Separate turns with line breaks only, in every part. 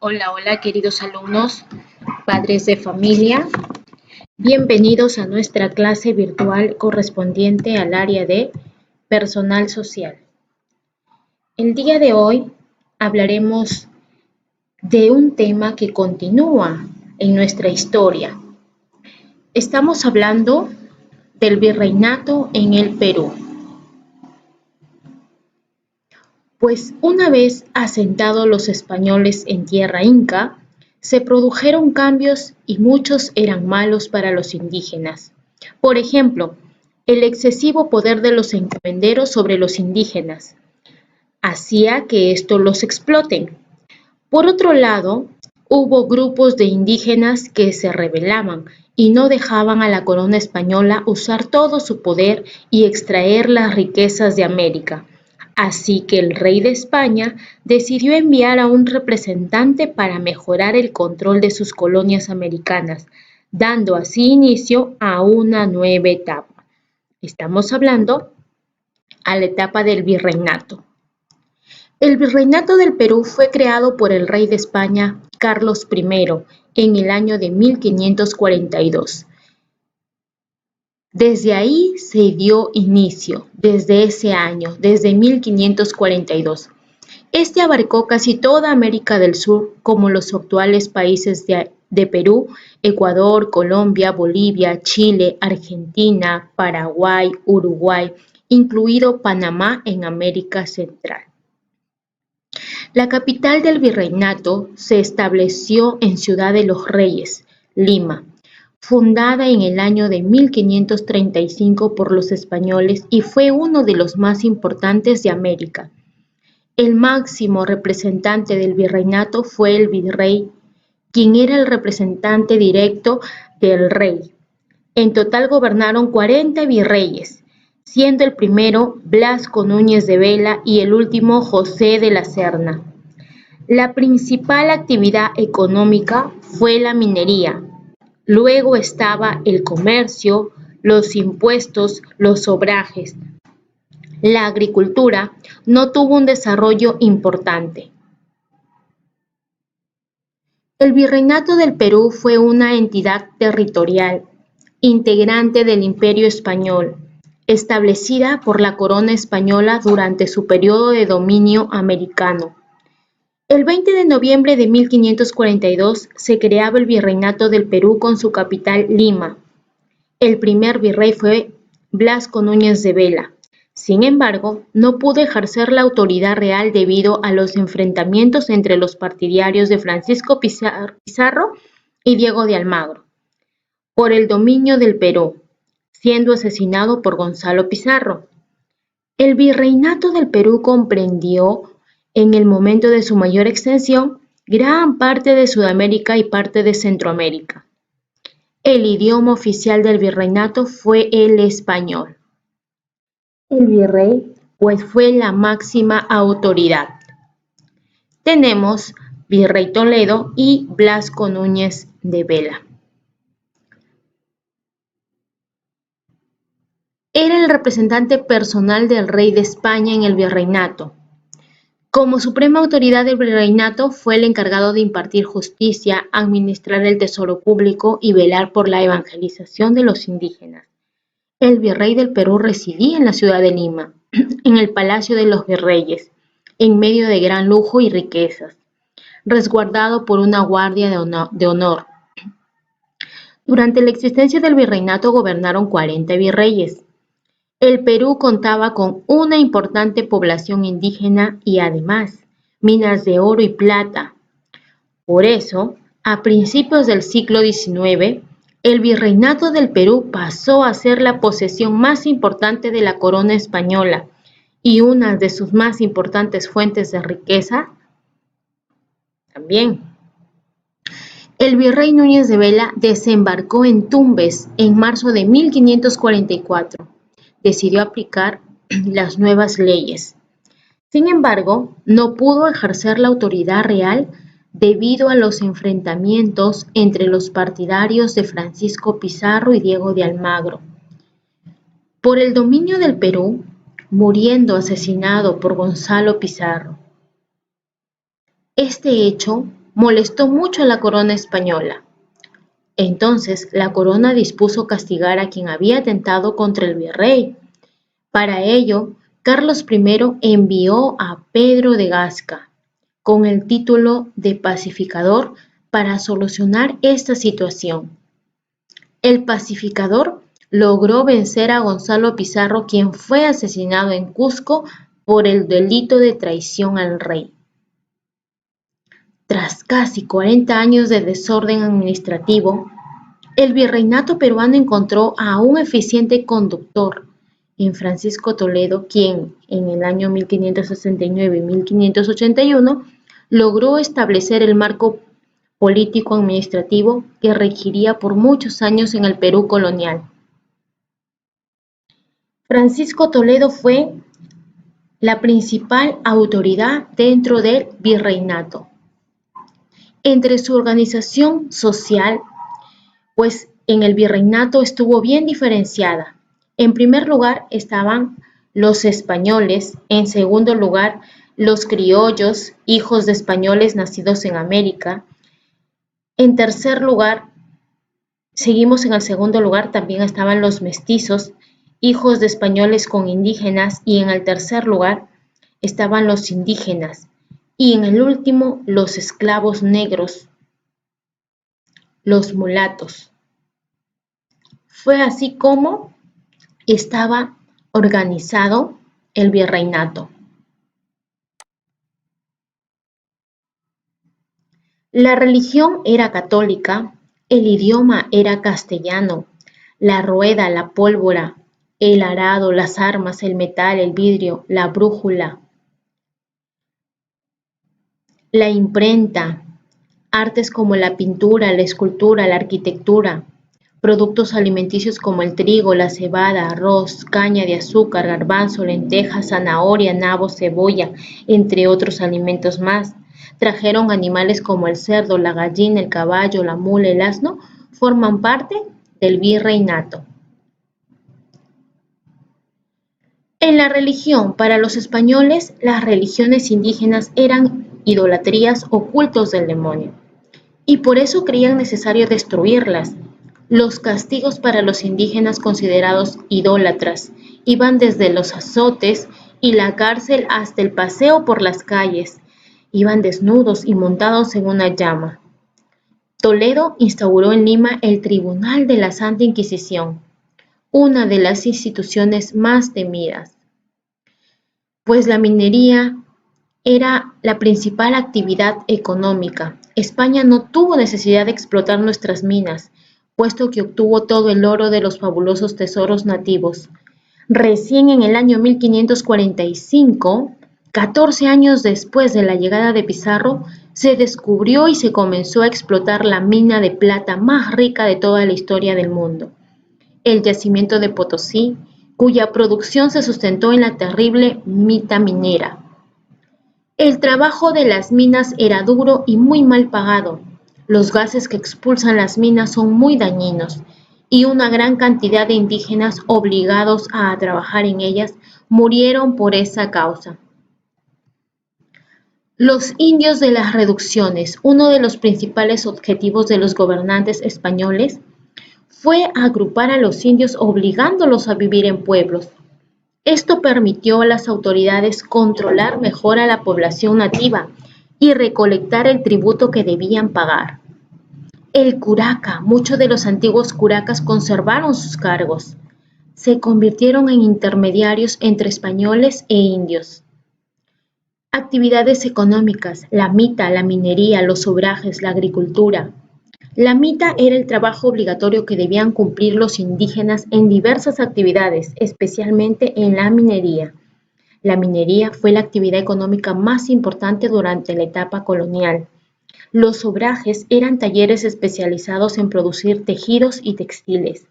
Hola, hola queridos alumnos, padres de familia. Bienvenidos a nuestra clase virtual correspondiente al área de personal social. El día de hoy hablaremos de un tema que continúa en nuestra historia. Estamos hablando del virreinato en el Perú. Pues una vez asentados los españoles en tierra inca, se produjeron cambios y muchos eran malos para los indígenas. Por ejemplo, el excesivo poder de los encomenderos sobre los indígenas hacía que estos los exploten. Por otro lado, hubo grupos de indígenas que se rebelaban y no dejaban a la corona española usar todo su poder y extraer las riquezas de América. Así que el rey de España decidió enviar a un representante para mejorar el control de sus colonias americanas, dando así inicio a una nueva etapa. Estamos hablando a la etapa del virreinato. El virreinato del Perú fue creado por el rey de España, Carlos I, en el año de 1542. Desde ahí se dio inicio, desde ese año, desde 1542. Este abarcó casi toda América del Sur, como los actuales países de Perú, Ecuador, Colombia, Bolivia, Chile, Argentina, Paraguay, Uruguay, incluido Panamá en América Central. La capital del virreinato se estableció en Ciudad de los Reyes, Lima, fundada en el año de 1535 por los españoles y fue uno de los más importantes de América. El máximo representante del virreinato fue el virrey, quien era el representante directo del rey. En total gobernaron 40 virreyes, siendo el primero Blasco Núñez de Vela y el último José de la Serna. La principal actividad económica fue la minería. Luego estaba el comercio, los impuestos, los obrajes. La agricultura no tuvo un desarrollo importante. El Virreinato del Perú fue una entidad territorial, integrante del Imperio Español, establecida por la corona española durante su periodo de dominio americano. El 20 de noviembre de 1542 se creaba el Virreinato del Perú con su capital Lima. El primer virrey fue Blasco Núñez de Vela. Sin embargo, no pudo ejercer la autoridad real debido a los enfrentamientos entre los partidarios de Francisco Pizarro y Diego de Almagro por el dominio del Perú, siendo asesinado por Gonzalo Pizarro. El Virreinato del Perú comprendió, en el momento de su mayor extensión, gran parte de Sudamérica y parte de Centroamérica. El idioma oficial del virreinato fue el español. El virrey, pues, fue la máxima autoridad. Tenemos Virrey Toledo y Blasco Núñez de Vela. Era el representante personal del rey de España en el virreinato. Como suprema autoridad del virreinato, fue el encargado de impartir justicia, administrar el tesoro público y velar por la evangelización de los indígenas. El virrey del Perú residía en la ciudad de Lima, en el Palacio de los Virreyes, en medio de gran lujo y riquezas, resguardado por una guardia de honor. Durante la existencia del virreinato gobernaron 40 virreyes. El Perú contaba con una importante población indígena y además minas de oro y plata. Por eso, a principios del siglo XIX, el virreinato del Perú pasó a ser la posesión más importante de la corona española y una de sus más importantes fuentes de riqueza también. El virrey Núñez de Vela desembarcó en Tumbes en marzo de 1544. Decidió aplicar las nuevas leyes. Sin embargo, no pudo ejercer la autoridad real debido a los enfrentamientos entre los partidarios de Francisco Pizarro y Diego de Almagro. Por el dominio del Perú, muriendo asesinado por Gonzalo Pizarro. Este hecho molestó mucho a la corona española. Entonces la corona dispuso castigar a quien había atentado contra el virrey. Para ello, Carlos I envió a Pedro de Gasca con el título de pacificador para solucionar esta situación. El pacificador logró vencer a Gonzalo Pizarro, quien fue asesinado en Cusco por el delito de traición al rey. Tras casi 40 años de desorden administrativo, el virreinato peruano encontró a un eficiente conductor en Francisco Toledo, quien en el año 1569 y 1581 logró establecer el marco político-administrativo que regiría por muchos años en el Perú colonial. Francisco Toledo fue la principal autoridad dentro del virreinato. Entre su organización social, pues en el virreinato estuvo bien diferenciada. En primer lugar estaban los españoles, en segundo lugar los criollos, hijos de españoles nacidos en América. En tercer lugar, seguimos en el segundo lugar, también estaban los mestizos, hijos de españoles con indígenas, y en el tercer lugar estaban los indígenas, y en el último los esclavos negros, los mulatos. Fue así como estaba organizado el virreinato. La religión era católica, el idioma era castellano, la rueda, la pólvora, el arado, las armas, el metal, el vidrio, la brújula, la imprenta, artes como la pintura, la escultura, la arquitectura, productos alimenticios como el trigo, la cebada, arroz, caña de azúcar, garbanzo, lentejas, zanahoria, nabo, cebolla, entre otros alimentos más. Trajeron animales como el cerdo, la gallina, el caballo, la mula, el asno, forman parte del virreinato. En la religión, para los españoles, las religiones indígenas eran idolatrías o cultos del demonio, y por eso creían necesario destruirlas. Los castigos para los indígenas considerados idólatras iban desde los azotes y la cárcel hasta el paseo por las calles. Iban desnudos y montados en una llama. Toledo instauró en Lima el Tribunal de la Santa Inquisición, una de las instituciones más temidas, pues la minería era la principal actividad económica. España no tuvo necesidad de explotar nuestras minas, puesto que obtuvo todo el oro de los fabulosos tesoros nativos. Recién en el año 1545, 14 años después de la llegada de Pizarro, se descubrió y se comenzó a explotar la mina de plata más rica de toda la historia del mundo, el yacimiento de Potosí, cuya producción se sustentó en la terrible mita minera. El trabajo de las minas era duro y muy mal pagado. Los gases que expulsan las minas son muy dañinos, y una gran cantidad de indígenas obligados a trabajar en ellas murieron por esa causa. Los indios de las reducciones. Uno de los principales objetivos de los gobernantes españoles fue agrupar a los indios obligándolos a vivir en pueblos. Esto permitió a las autoridades controlar mejor a la población nativa y recolectar el tributo que debían pagar. El curaca. Muchos de los antiguos curacas conservaron sus cargos. Se convirtieron en intermediarios entre españoles e indios. Actividades económicas. La mita, la minería, los obrajes, la agricultura. La mita era el trabajo obligatorio que debían cumplir los indígenas en diversas actividades, especialmente en la minería. La minería fue la actividad económica más importante durante la etapa colonial. Los obrajes eran talleres especializados en producir tejidos y textiles.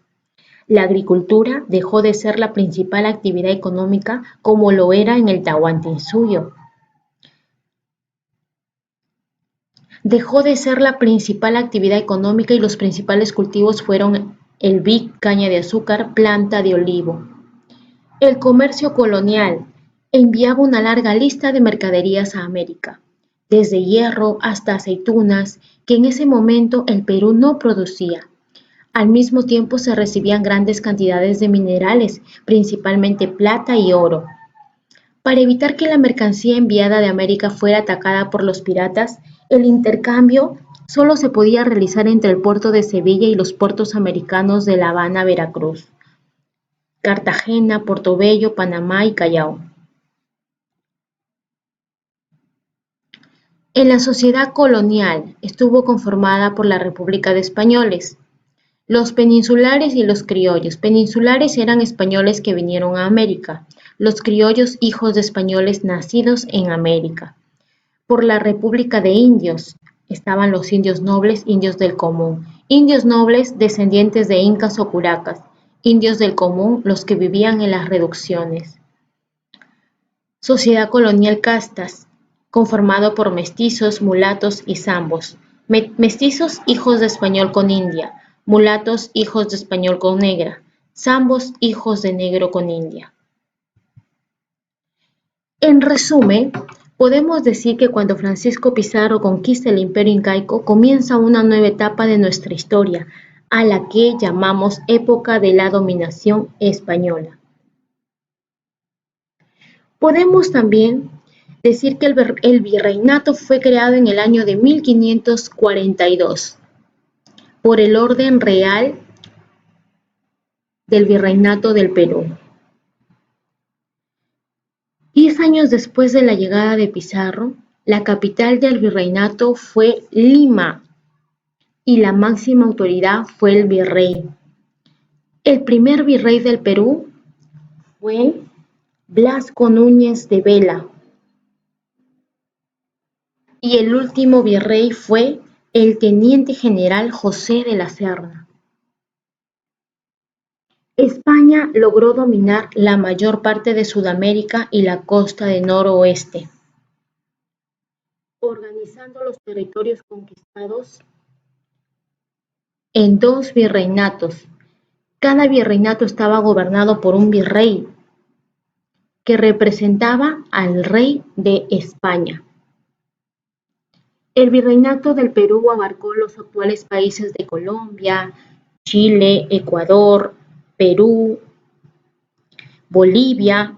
La agricultura dejó de ser la principal actividad económica como lo era en el Tahuantinsuyo. Dejó de ser la principal actividad económica y los principales cultivos fueron el vid, caña de azúcar, planta de olivo. El comercio colonial enviaba una larga lista de mercaderías a América. desde hierro hasta aceitunas, que en ese momento el Perú no producía. Al mismo tiempo se recibían grandes cantidades de minerales, principalmente plata y oro. Para evitar que la mercancía enviada de América fuera atacada por los piratas, el intercambio solo se podía realizar entre el puerto de Sevilla y los puertos americanos de La Habana, Veracruz, Cartagena, Portobello, Panamá y Callao. En la sociedad colonial estuvo conformada por la República de Españoles, los peninsulares y los criollos. Peninsulares eran españoles que vinieron a América, los criollos hijos de españoles nacidos en América. Por la República de Indios estaban los indios nobles, indios del común, indios nobles descendientes de incas o curacas, indios del común los que vivían en las reducciones. Sociedad colonial castas, conformado por mestizos, mulatos y zambos. Mestizos hijos de español con india, mulatos hijos de español con negra, zambos hijos de negro con india. En resumen, podemos decir que cuando Francisco Pizarro conquista el Imperio Incaico, comienza una nueva etapa de nuestra historia, a la que llamamos época de la dominación española. Podemos también decir que el virreinato fue creado en el año de 1542 por el orden real del Virreinato del Perú. 10 años después de la llegada de Pizarro, la capital del virreinato fue Lima y la máxima autoridad fue el virrey. El primer virrey del Perú fue Blasco Núñez de Vela y el último virrey fue el teniente general José de la Serna. España logró dominar la mayor parte de Sudamérica y la costa del noroeste, organizando los territorios conquistados en 2 virreinatos. Cada virreinato estaba gobernado por un virrey que representaba al rey de España. El virreinato del Perú abarcó los actuales países de Colombia, Chile, Ecuador, Perú, Bolivia,